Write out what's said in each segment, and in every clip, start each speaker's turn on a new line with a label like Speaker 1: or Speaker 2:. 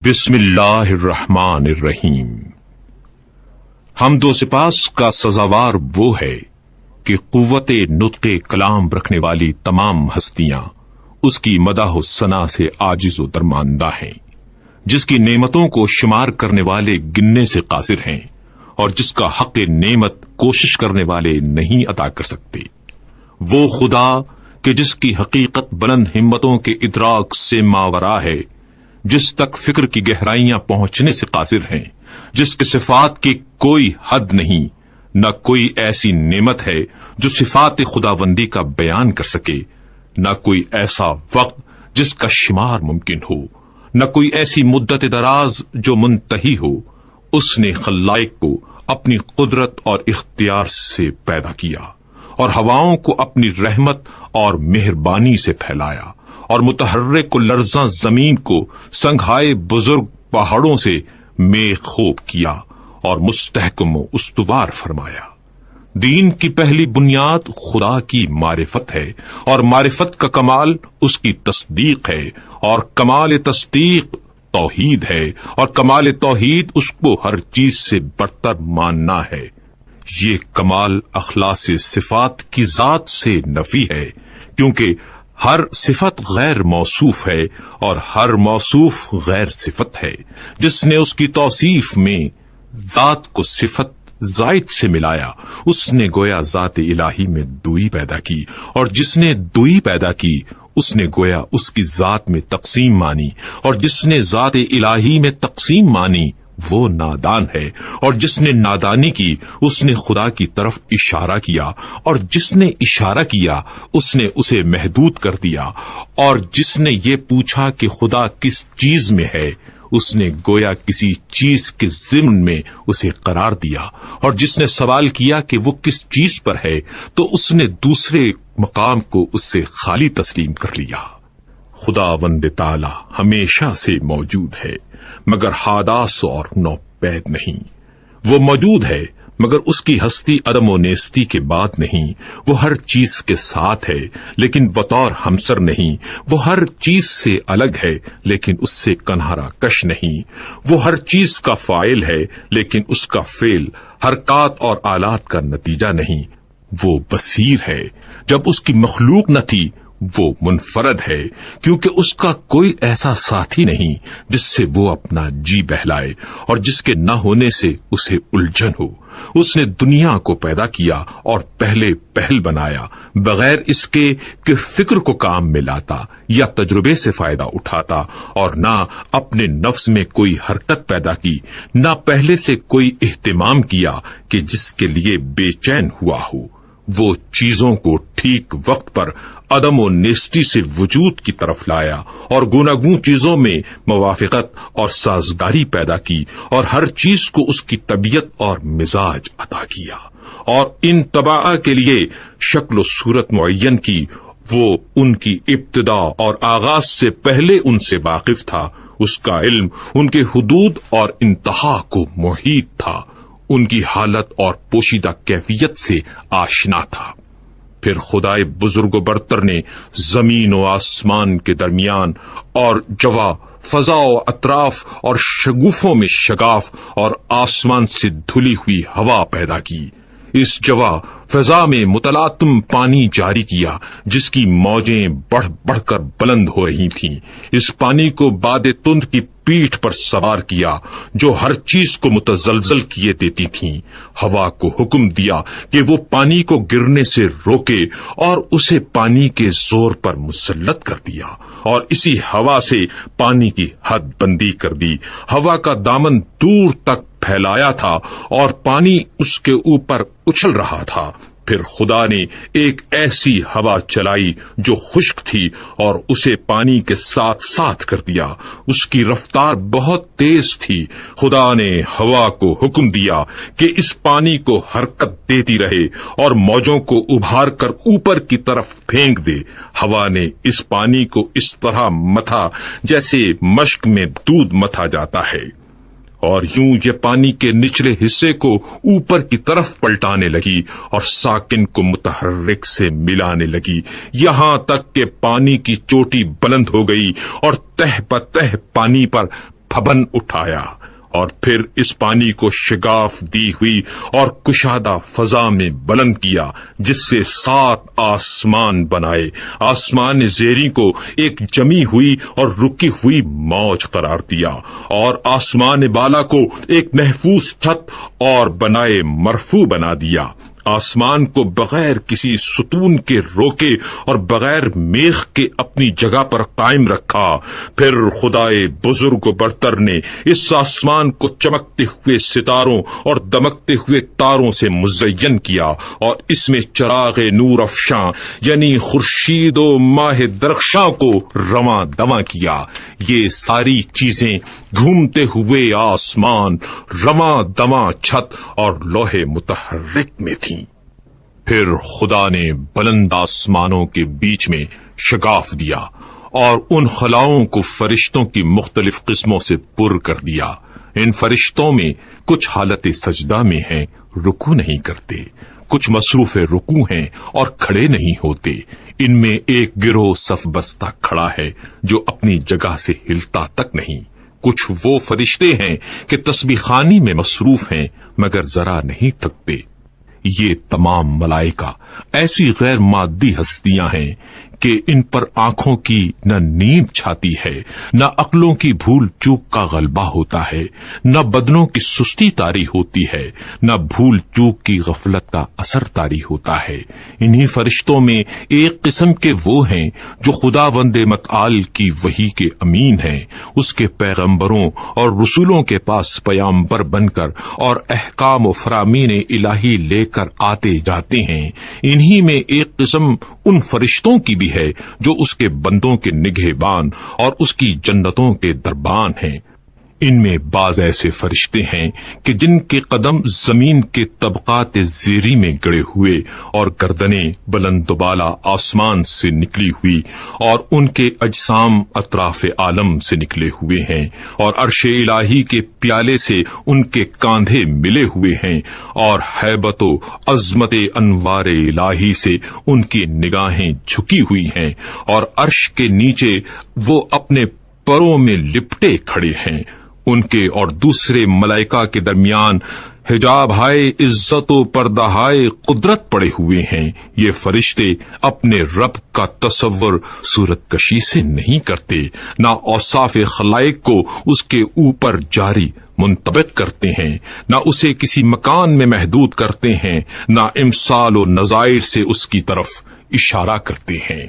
Speaker 1: بسم اللہ الرحمن الرحیم۔ حمد و سپاس کا سزاوار وہ ہے کہ قوت نطق کلام رکھنے والی تمام ہستیاں اس کی مدح و ثنا سے عاجز و درماندہ ہیں، جس کی نعمتوں کو شمار کرنے والے گننے سے قاصر ہیں اور جس کا حق نعمت کوشش کرنے والے نہیں عطا کر سکتے۔ وہ خدا کہ جس کی حقیقت بلند ہمتوں کے ادراک سے ماورا ہے، جس تک فکر کی گہرائیاں پہنچنے سے قاصر ہیں، جس کے صفات کی کوئی حد نہیں، نہ کوئی ایسی نعمت ہے جو صفات خداوندی کا بیان کر سکے، نہ کوئی ایسا وقت جس کا شمار ممکن ہو، نہ کوئی ایسی مدت دراز جو منتہی ہو۔ اس نے خلائق کو اپنی قدرت اور اختیار سے پیدا کیا اور ہواؤں کو اپنی رحمت اور مہربانی سے پھیلایا اور متحرک و لرزاں زمین کو سنگھائے بزرگ پہاڑوں سے میخ خوب کیا اور مستحکم و استوار فرمایا۔ دین کی پہلی بنیاد خدا کی معرفت ہے اور معرفت کا کمال اس کی تصدیق ہے، اور کمال تصدیق توحید ہے، اور کمال توحید اس کو ہر چیز سے برتر ماننا ہے۔ یہ کمال اخلاص صفات کی ذات سے نفی ہے، کیونکہ ہر صفت غیر موصوف ہے اور ہر موصوف غیر صفت ہے۔ جس نے اس کی توصیف میں ذات کو صفت زائد سے ملایا، اس نے گویا ذات الہی میں دوئی پیدا کی، اور جس نے دوئی پیدا کی اس نے گویا اس کی ذات میں تقسیم مانی، اور جس نے ذات الہی میں تقسیم مانی وہ نادان ہے، اور جس نے نادانی کی اس نے خدا کی طرف اشارہ کیا، اور جس نے اشارہ کیا اس نے اسے محدود کر دیا، اور جس نے یہ پوچھا کہ خدا کس چیز میں ہے اس نے گویا کسی چیز کے ضمن میں اسے قرار دیا، اور جس نے سوال کیا کہ وہ کس چیز پر ہے تو اس نے دوسرے مقام کو اس سے خالی تسلیم کر لیا۔ خداوند تعالی ہمیشہ سے موجود ہے مگر حادث اور نوپید نہیں۔ وہ موجود ہے مگر اس کی ہستی عدم و نیستی کے بعد نہیں۔ وہ ہر چیز کے ساتھ ہے لیکن بطور ہمسر نہیں۔ وہ ہر چیز سے الگ ہے لیکن اس سے کنارہ کش نہیں۔ وہ ہر چیز کا فاعل ہے لیکن اس کا فعل حرکات اور آلات کا نتیجہ نہیں۔ وہ بصیر ہے جب اس کی مخلوق نہ تھی۔ وہ منفرد ہے کیونکہ اس کا کوئی ایسا ساتھی نہیں جس سے وہ اپنا جی بہلائے اور جس کے نہ ہونے سے اسے الجھن ہو۔ اس نے دنیا کو پیدا کیا اور پہلے پہل بنایا، بغیر اس کے کہ فکر کو کام میں لاتا یا تجربے سے فائدہ اٹھاتا، اور نہ اپنے نفس میں کوئی حرکت پیدا کی، نہ پہلے سے کوئی اہتمام کیا کہ جس کے لیے بے چین ہوا ہو۔ وہ چیزوں کو ٹھیک وقت پر عدم و نیستی سے وجود کی طرف لایا اور گوناگون چیزوں میں موافقت اور سازگاری پیدا کی، اور ہر چیز کو اس کی طبیعت اور مزاج عطا کیا، اور ان طباع کے لیے شکل و صورت معین کی۔ وہ ان کی ابتدا اور آغاز سے پہلے ان سے واقف تھا۔ اس کا علم ان کے حدود اور انتہا کو محیط تھا، ان کی حالت اور پوشیدہ کیفیت سے آشنا تھا۔ پھر خدائے بزرگ و برتر نے زمین و آسمان کے درمیان اور جوا، فضا و اطراف اور شگوفوں میں شگاف اور آسمان سے دھلی ہوئی ہوا پیدا کی۔ اس جوا فضا میں متلاطم پانی جاری کیا جس کی موجیں بڑھ بڑھ کر بلند ہو رہی تھیں۔ اس پانی کو باد تند کی پیٹھ پر سوار کیا جو ہر چیز کو متزلزل کیے دیتی تھیں۔ ہوا کو حکم دیا کہ وہ پانی کو گرنے سے روکے اور اسے پانی کے زور پر مسلط کر دیا، اور اسی ہوا سے پانی کی حد بندی کر دی۔ ہوا کا دامن دور تک پھیلایا تھا اور پانی اس کے اوپر اچھل رہا تھا۔ پھر خدا نے ایک ایسی ہوا چلائی جو خشک تھی اور اسے پانی کے ساتھ ساتھ کر دیا۔ اس کی رفتار بہت تیز تھی۔ خدا نے ہوا کو حکم دیا کہ اس پانی کو حرکت دیتی رہے اور موجوں کو ابھار کر اوپر کی طرف پھینک دے۔ ہوا نے اس پانی کو اس طرح متھا جیسے مشک میں دودھ متھا جاتا ہے، اور یوں یہ پانی کے نچلے حصے کو اوپر کی طرف پلٹانے لگی اور ساکن کو متحرک سے ملانے لگی، یہاں تک کہ پانی کی چوٹی بلند ہو گئی اور تہ بتہ پانی پر پھبن اٹھایا اور پھر اس پانی کو شگاف دی ہوئی اور کشادہ فضا میں بلند کیا، جس سے 7 آسمان بنائے، آسمان زیریں کو ایک جمی ہوئی اور رکی ہوئی موج قرار دیا، اور آسمان بالا کو ایک محفوظ چھت اور بنائے مرفوع بنا دیا، آسمان کو بغیر کسی ستون کے روکے اور بغیر میخ کے اپنی جگہ پر قائم رکھا۔ پھر خدائے بزرگ و برتر نے اس آسمان کو چمکتے ہوئے ستاروں اور دمکتے ہوئے تاروں سے مزین کیا، اور اس میں چراغ نور افشاں یعنی خورشید و ماہ درخشاں کو رواں دواں کیا۔ یہ ساری چیزیں گھومتے ہوئے آسمان، رواں دواں چھت اور لوح متحرک میں تھیں۔ پھر خدا نے بلند آسمانوں کے بیچ میں شگاف دیا اور ان خلاؤں کو فرشتوں کی مختلف قسموں سے پر کر دیا۔ ان فرشتوں میں کچھ حالت سجدہ میں ہیں، رکوع نہیں کرتے، کچھ مصروف رکوع ہیں اور کھڑے نہیں ہوتے۔ ان میں ایک گروہ صف بستہ کھڑا ہے جو اپنی جگہ سے ہلتا تک نہیں۔ کچھ وہ فرشتے ہیں کہ تسبیح خوانی میں مصروف ہیں مگر ذرا نہیں تھکتے۔ یہ تمام ملائکہ ایسی غیر مادی ہستیاں ہیں کہ ان پر آنکھوں کی نہ نیند چھاتی ہے، نہ عقلوں کی بھول چوک کا غلبہ ہوتا ہے، نہ بدنوں کی سستی طاری ہوتی ہے، نہ بھول چوک کی غفلت کا اثر طاری ہوتا ہے۔ انہی فرشتوں میں ایک قسم کے وہ ہیں جو خداوند متعال کی وحی کے امین ہیں، اس کے پیغمبروں اور رسولوں کے پاس پیامبر بن کر اور احکام و فرامین الہی لے کر آتے جاتے ہیں۔ انہی میں ایک قسم ان فرشتوں کی بھی ہے جو اس کے بندوں کے نگہبان اور اس کی جنتوں کے دربان ہیں۔ ان میں بعض ایسے فرشتے ہیں کہ جن کے قدم زمین کے طبقات زیری میں گڑے ہوئے اور گردنیں بلند و بالا آسمان سے نکلی ہوئی، اور ان کے اجسام اطراف عالم سے نکلے ہوئے ہیں، اور عرش الہی کے پیالے سے ان کے کاندھے ملے ہوئے ہیں، اور ہیبت و عظمت انوار الہی سے ان کی نگاہیں جھکی ہوئی ہیں، اور عرش کے نیچے وہ اپنے پروں میں لپٹے کھڑے ہیں۔ ان کے اور دوسرے ملائکہ کے درمیان حجاب ہائے عزت و پردہ ہائے قدرت پڑے ہوئے ہیں۔ یہ فرشتے اپنے رب کا تصور صورت کشی سے نہیں کرتے، نہ اوصاف خلائق کو اس کے اوپر جاری منطبق کرتے ہیں، نہ اسے کسی مکان میں محدود کرتے ہیں، نہ امثال و نظائر سے اس کی طرف اشارہ کرتے ہیں۔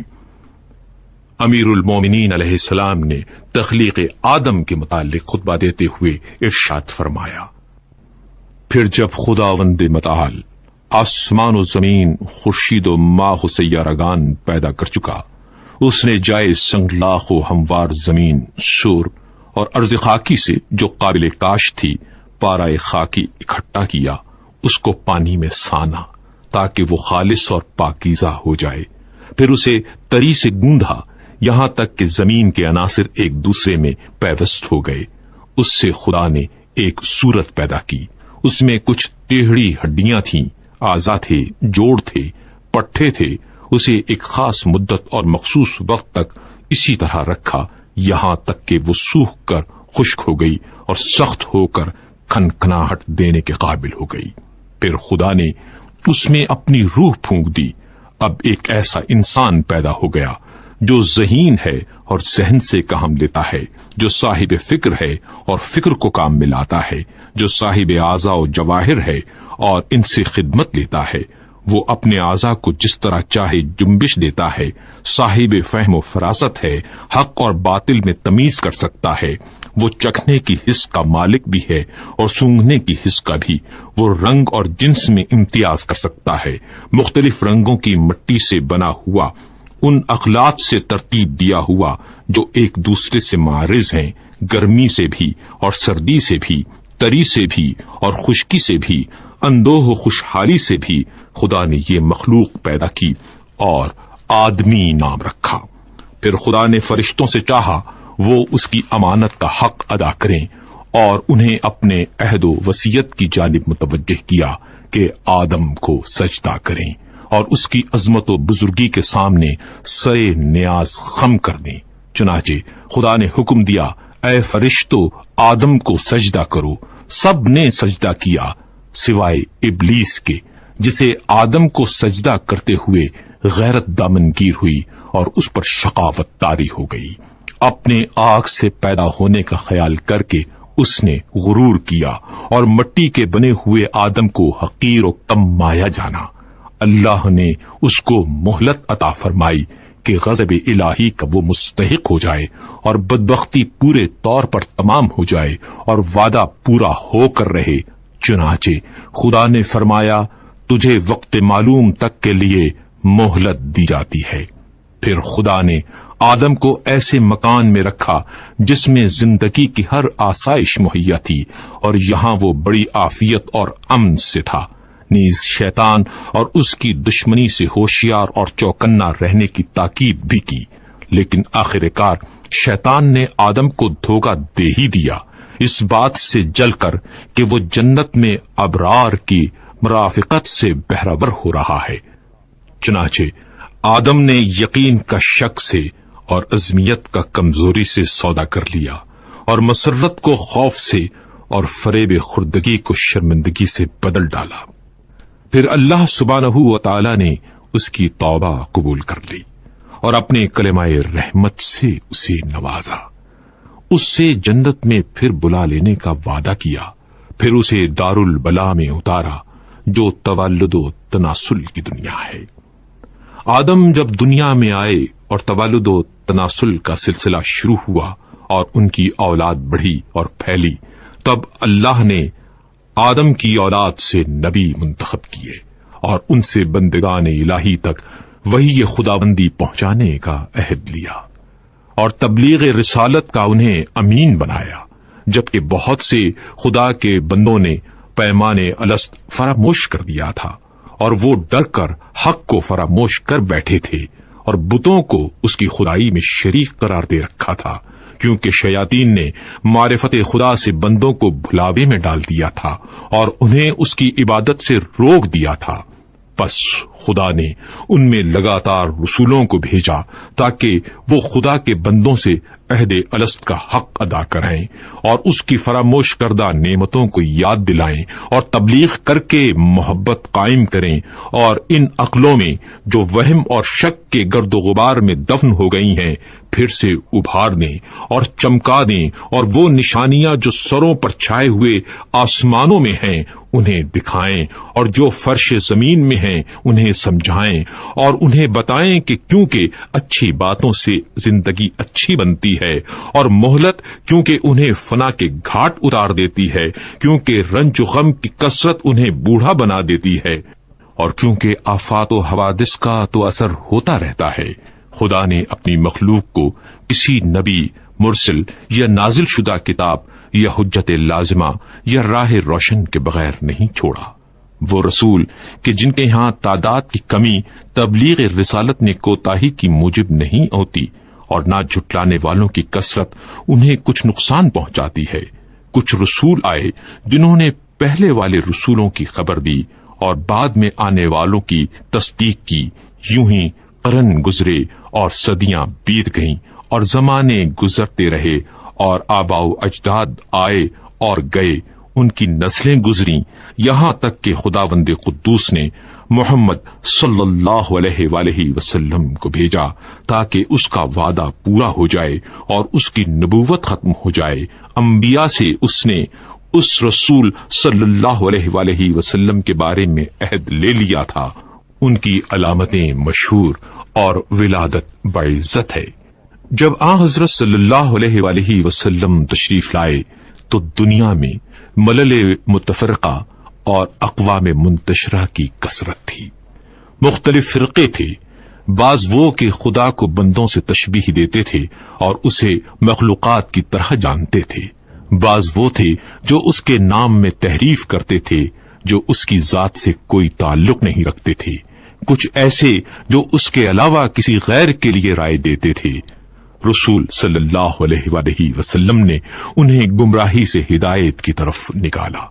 Speaker 1: امیر المومنین علیہ السلام نے تخلیق آدم کے متعلق خطبہ دیتے ہوئے ارشاد فرمایا، پھر جب خداوند متعال آسمان و زمین، خورشید و ماہ و سیارگان پیدا کر چکا، اس نے جائے سنگلاخ و ہموار زمین، شور اور ارض خاکی سے جو قابل کاشت تھی پارہ خاکی اکٹھا کیا، اس کو پانی میں سانا تاکہ وہ خالص اور پاکیزہ ہو جائے، پھر اسے تری سے گوندھا یہاں تک کہ زمین کے عناصر ایک دوسرے میں پیوست ہو گئے۔ اس سے خدا نے ایک صورت پیدا کی، اس میں کچھ ٹیڑھی ہڈیاں تھیں، اعضا تھے، جوڑ تھے، پٹھے تھے۔ اسے ایک خاص مدت اور مخصوص وقت تک اسی طرح رکھا، یہاں تک کہ وہ سوکھ کر خشک ہو گئی اور سخت ہو کر کھنکھناہٹ دینے کے قابل ہو گئی۔ پھر خدا نے اس میں اپنی روح پھونک دی۔ اب ایک ایسا انسان پیدا ہو گیا جو ذہین ہے اور ذہن سے کام لیتا ہے، جو صاحب فکر ہے اور فکر کو کام میں لاتا ہے، جو صاحب اعضاء و جواہر ہے اور ان سے خدمت لیتا ہے۔ وہ اپنے اعضاء کو جس طرح چاہے جنبش دیتا ہے، صاحب فہم و فراست ہے، حق اور باطل میں تمیز کر سکتا ہے۔ وہ چکھنے کی حس کا مالک بھی ہے اور سونگھنے کی حس کا بھی۔ وہ رنگ اور جنس میں امتیاز کر سکتا ہے، مختلف رنگوں کی مٹی سے بنا ہوا، ان اخلاق سے ترتیب دیا ہوا جو ایک دوسرے سے معرض ہیں، گرمی سے بھی اور سردی سے بھی، تری سے بھی اور خشکی سے بھی، اندوہ و خوشحالی سے بھی۔ خدا نے یہ مخلوق پیدا کی اور آدمی نام رکھا۔ پھر خدا نے فرشتوں سے چاہا وہ اس کی امانت کا حق ادا کریں اور انہیں اپنے عہد و وصیت کی جانب متوجہ کیا کہ آدم کو سجدہ کریں اور اس کی عظمت و بزرگی کے سامنے سرے نیاز خم کر دیں۔ چنانچہ خدا نے حکم دیا، اے فرشتوں آدم کو سجدہ کرو، سب نے سجدہ کیا سوائے ابلیس کے، جسے آدم کو سجدہ کرتے ہوئے غیرت دامنگیر ہوئی اور اس پر شقاوت طاری ہو گئی۔ اپنے آگ سے پیدا ہونے کا خیال کر کے اس نے غرور کیا اور مٹی کے بنے ہوئے آدم کو حقیر و کم مایا جانا۔ اللہ نے اس کو مہلت عطا فرمائی کہ غضب الہی کا وہ مستحق ہو جائے اور بدبختی پورے طور پر تمام ہو جائے اور وعدہ پورا ہو کر رہے۔ چنانچہ خدا نے فرمایا تجھے وقت معلوم تک کے لیے مہلت دی جاتی ہے۔ پھر خدا نے آدم کو ایسے مکان میں رکھا جس میں زندگی کی ہر آسائش مہیا تھی اور یہاں وہ بڑی عافیت اور امن سے تھا۔ نیز شیطان اور اس کی دشمنی سے ہوشیار اور چوکنا رہنے کی تاکید بھی کی، لیکن آخر کار شیطان نے آدم کو دھوکہ دے ہی دیا، اس بات سے جل کر کہ وہ جنت میں ابرار کی مرافقت سے بہرور ہو رہا ہے۔ چنانچہ آدم نے یقین کا شک سے اور عزمیت کا کمزوری سے سودا کر لیا اور مسرت کو خوف سے اور فریب خردگی کو شرمندگی سے بدل ڈالا۔ پھر اللہ سبحانہ و تعالی نے اس کی توبہ قبول کر لی اور اپنے کلمہ رحمت سے اسے نوازا، اس سے جنت میں پھر بلا لینے کا وعدہ کیا، پھر اسے دار البلا میں اتارا جو تولد و تناسل کی دنیا ہے۔ آدم جب دنیا میں آئے اور تولد و تناسل کا سلسلہ شروع ہوا اور ان کی اولاد بڑھی اور پھیلی، تب اللہ نے آدم کی اولاد سے نبی منتخب کیے اور ان سے بندگان الہی تک وحی خداوندی پہنچانے کا عہد لیا اور تبلیغ رسالت کا انہیں امین بنایا، جبکہ بہت سے خدا کے بندوں نے پیمان الست فراموش کر دیا تھا اور وہ ڈر کر حق کو فراموش کر بیٹھے تھے اور بتوں کو اس کی خدائی میں شریک قرار دے رکھا تھا، کیونکہ شیاطین نے معرفت خدا سے بندوں کو بھلاوے میں ڈال دیا تھا اور انہیں اس کی عبادت سے روک دیا تھا۔ پس خدا نے ان میں لگاتار رسولوں کو بھیجا تاکہ وہ خدا کے بندوں سے عہد الست کا حق ادا کریں اور اس کی فراموش کردہ نعمتوں کو یاد دلائیں اور تبلیغ کر کے محبت قائم کریں اور ان عقلوں میں جو وہم اور شک کے گرد و غبار میں دفن ہو گئی ہیں پھر سے ابھار دیں اور چمکا دیں اور وہ نشانیاں جو سروں پر چھائے ہوئے آسمانوں میں ہیں انہیں دکھائیں اور جو فرش زمین میں ہیں انہیں سمجھائیں اور انہیں بتائیں کہ کیونکہ اچھی باتوں سے زندگی اچھی بنتی ہے اور مہلت کیونکہ انہیں فنا کے گھاٹ اتار دیتی ہے، کیونکہ رنج و غم کی کثرت انہیں بوڑھا بنا دیتی ہے اور کیونکہ آفات و حوادث کا تو اثر ہوتا رہتا ہے۔ خدا نے اپنی مخلوق کو کسی نبی، مرسل یا نازل شدہ کتاب یا حجت لازمہ یا راہ روشن کے بغیر نہیں چھوڑا۔ وہ رسول کہ جن کے ہاں تعداد کی کمی تبلیغ رسالت میں کوتاہی کی موجب نہیں ہوتی اور نہ جھٹلانے والوں کی کثرت انہیں کچھ نقصان پہنچاتی ہے۔ کچھ رسول آئے جنہوں نے پہلے والے رسولوں کی خبر دی اور بعد میں آنے والوں کی تصدیق کی، یوں ہی قرن گزرے اور صدیاں بیت گئیں اور زمانے گزرتے رہے اور آباء و اجداد آئے اور گئے، ان کی نسلیں گزریں، یہاں تک کہ خداوند قدوس نے محمد صلی اللہ علیہ وآلہ وسلم کو بھیجا تاکہ اس کا وعدہ پورا ہو جائے اور اس کی نبوت ختم ہو جائے۔ انبیاء سے اس نے اس رسول صلی اللہ علیہ وآلہ وسلم کے بارے میں عہد لے لیا تھا، ان کی علامتیں مشہور اور ولادت باعزت ہے۔ جب آن حضرت صلی اللہ علیہ وآلہ وسلم تشریف لائے تو دنیا میں ملل متفرقہ اور اقوام منتشرہ کی کثرت تھی۔ مختلف فرقے تھے، بعض وہ کہ خدا کو بندوں سے تشبیہ دیتے تھے اور اسے مخلوقات کی طرح جانتے تھے، بعض وہ تھے جو اس کے نام میں تحریف کرتے تھے جو اس کی ذات سے کوئی تعلق نہیں رکھتے تھے، کچھ ایسے جو اس کے علاوہ کسی غیر کے لیے رائے دیتے تھے۔ رسول صلی اللہ علیہ وآلہ وسلم نے انہیں گمراہی سے ہدایت کی طرف نکالا،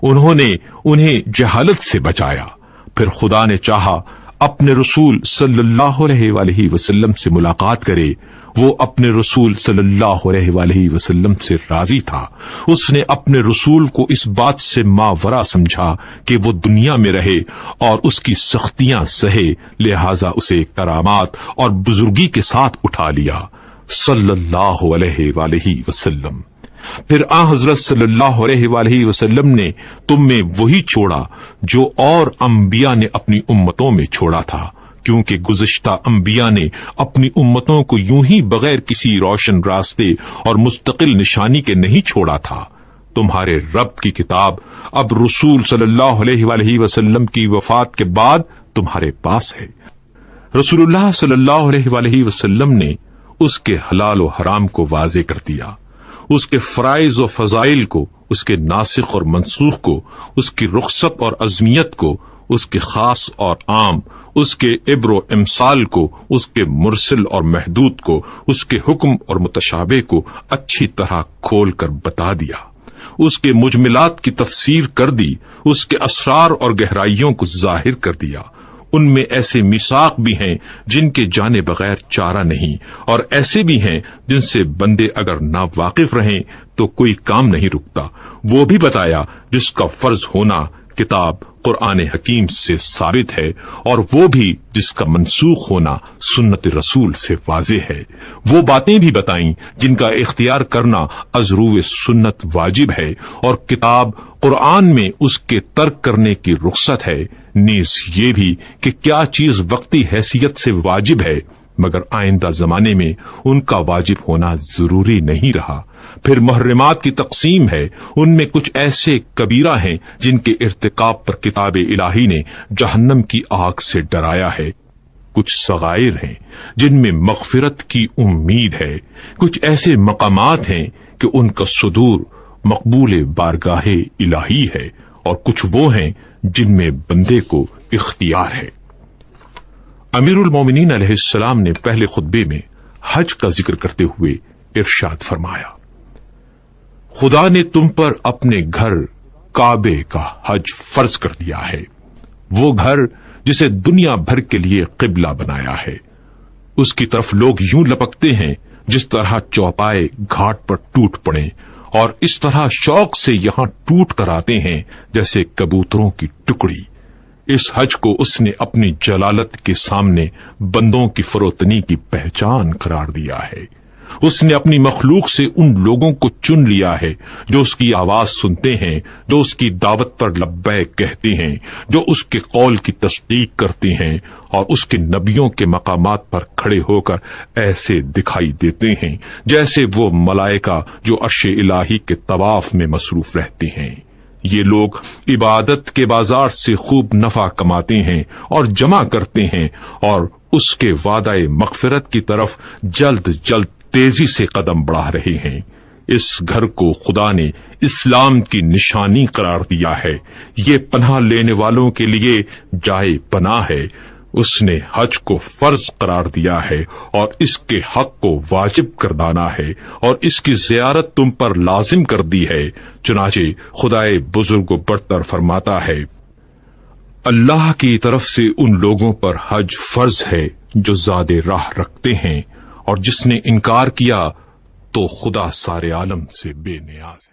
Speaker 1: انہوں نے انہیں جہالت سے بچایا۔ پھر خدا نے چاہا اپنے رسول صلی اللہ علیہ وآلہ وسلم سے ملاقات کرے وہ اپنے رسول صلی اللہ علیہ وآلہ وسلم سے راضی تھا۔ اس نے اپنے رسول کو اس بات سے ماورا سمجھا کہ وہ دنیا میں رہے اور اس کی سختیاں سہے، لہذا اسے کرامات اور بزرگی کے ساتھ اٹھا لیا صلی اللہ علیہ وآلہ وسلم۔ پھر حضرت صلی اللہ علیہ وآلہ وسلم نے تم میں وہی چھوڑا جو اور انبیاء نے اپنی امتوں میں چھوڑا تھا، کیونکہ گزشتہ انبیاء نے اپنی امتوں کو یوں ہی بغیر کسی روشن راستے اور مستقل نشانی کے نہیں چھوڑا تھا۔ تمہارے رب کی کتاب اب رسول صلی اللہ علیہ وآلہ وسلم کی وفات کے بعد تمہارے پاس ہے۔ رسول اللہ صلی اللہ علیہ وآلہ وسلم نے اس کے حلال و حرام کو واضح کر دیا، اس کے فرائض و فضائل کو، اس کے ناسخ اور منسوخ کو، اس کی رخصت اور عظمیت کو، اس کے خاص اور عام، اس کے عبر و امثال کو، اس کے مرسل اور محدود کو، اس کے حکم اور متشابہ کو اچھی طرح کھول کر بتا دیا، اس کے مجملات کی تفسیر کر دی، اس کے اسرار اور گہرائیوں کو ظاہر کر دیا۔ ان میں ایسے میثاق بھی ہیں جن کے جانے بغیر چارہ نہیں، اور ایسے بھی ہیں جن سے بندے اگر نا واقف رہیں تو کوئی کام نہیں رکتا۔ وہ بھی بتایا جس کا فرض ہونا کتاب قرآن حکیم سے ثابت ہے، اور وہ بھی جس کا منسوخ ہونا سنت رسول سے واضح ہے۔ وہ باتیں بھی بتائیں جن کا اختیار کرنا از روئے سنت واجب ہے، اور کتاب قرآن میں اس کے ترک کرنے کی رخصت ہے، نیز یہ بھی کہ کیا چیز وقتی حیثیت سے واجب ہے مگر آئندہ زمانے میں ان کا واجب ہونا ضروری نہیں رہا۔ پھر محرمات کی تقسیم ہے، ان میں کچھ ایسے کبیرہ ہیں جن کے ارتکاب پر کتاب الہی نے جہنم کی آگ سے ڈرایا ہے، کچھ صغائر ہیں جن میں مغفرت کی امید ہے، کچھ ایسے مقامات ہیں کہ ان کا صدور مقبول بارگاہ الہی ہے، اور کچھ وہ ہیں جن میں بندے کو اختیار ہے۔ امیر المومنین علیہ السلام نے پہلے خطبے میں حج کا ذکر کرتے ہوئے ارشاد فرمایا، خدا نے تم پر اپنے گھر کعبے کا حج فرض کر دیا ہے، وہ گھر جسے دنیا بھر کے لیے قبلہ بنایا ہے۔ اس کی طرف لوگ یوں لپکتے ہیں جس طرح چوپائے گھاٹ پر ٹوٹ پڑیں، اور اس طرح شوق سے یہاں ٹوٹ کر آتے ہیں جیسے کبوتروں کی ٹکڑی۔ اس حج کو اس نے اپنی جلالت کے سامنے بندوں کی فروتنی کی پہچان قرار دیا ہے۔ اس نے اپنی مخلوق سے ان لوگوں کو چن لیا ہے جو اس کی آواز سنتے ہیں، جو اس کی دعوت پر لبیک کہتے ہیں، جو اس کے قول کی تصدیق کرتے ہیں، اور اس کے نبیوں کے مقامات پر کھڑے ہو کر ایسے دکھائی دیتے ہیں جیسے وہ ملائکہ جو عرش الہی کے طواف میں مصروف رہتے ہیں۔ یہ لوگ عبادت کے بازار سے خوب نفع کماتے ہیں اور جمع کرتے ہیں، اور اس کے وعدہ مغفرت کی طرف جلد جلد تیزی سے قدم بڑھا رہے ہیں۔ اس گھر کو خدا نے اسلام کی نشانی قرار دیا ہے، یہ پناہ لینے والوں کے لیے جائے پناہ ہے۔ اس نے حج کو فرض قرار دیا ہے اور اس کے حق کو واجب گردانا ہے، اور اس کی زیارت تم پر لازم کر دی ہے۔ چنانچہ خدائے بزرگ و برتر فرماتا ہے، اللہ کی طرف سے ان لوگوں پر حج فرض ہے جو زاد راہ رکھتے ہیں، اور جس نے انکار کیا تو خدا سارے عالم سے بے نیاز ہے۔